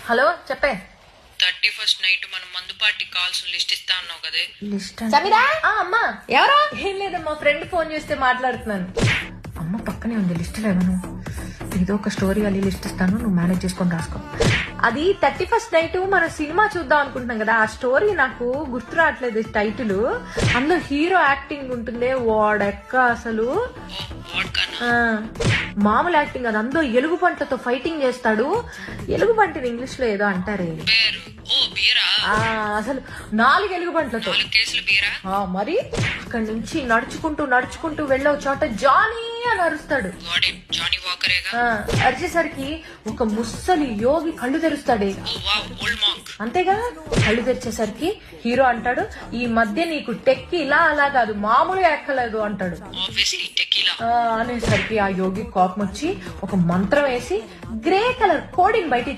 Hello చెప్పే. 31st night మనం మందు పార్టీ కాల్స్ లిస్ట్ ఇస్తా అన్నావు కదే. లిస్ట్ సమీరా అమ్మా. ఎవరు? ఏం లేదమ్మా, ఫ్రెండ్ ఫోన్ చేస్తే మాట్లాడుతున్నాను. అమ్మ పక్కనే ఉంది లిస్ట్ లేవను. ఏదో ఒక స్టోరీ అది లిస్ట్ ఇస్తాను, నువ్వు మేనేజ్ చేసుకొని రాసుకో. అది 31st నైట్ మనం సినిమా చూద్దాం అనుకుంటున్నాం కదా, ఆ స్టోరీ నాకు గుర్తు రావట్లేదు టైటిల్. అందులో హీరో యాక్టింగ్ ఉంటుంది, వాడెక్క అసలు మామూలు యాక్టింగ్ అది. అందులో ఎలుగు పంటతో ఫైటింగ్ చేస్తాడు. ఎలుగు పంటని ఇంగ్లీష్ లో ఏదో అంటారే, అసలు 4 ఎలుగు పంటలతో. మరి అక్కడి నుంచి నడుచుకుంటూ వెళ్ళే చోట జానీ అని అరుస్తాడు. అరిచేసరికి ఒక ముస్సలి యోగి కళ్ళు తెరుస్తాడే. అంతేగా, కళ్ళు తెరిచేసరికి హీరో అంటాడు, ఈ మధ్య నీకు టెక్కిలా అలా కాదు మామూలుగా ఎక్కలేదు అంటాడు. అనేసరికి ఆ యోగి కోపం వచ్చి ఒక మంత్రం వేసి గ్రే కలర్ కోడిని బయటికి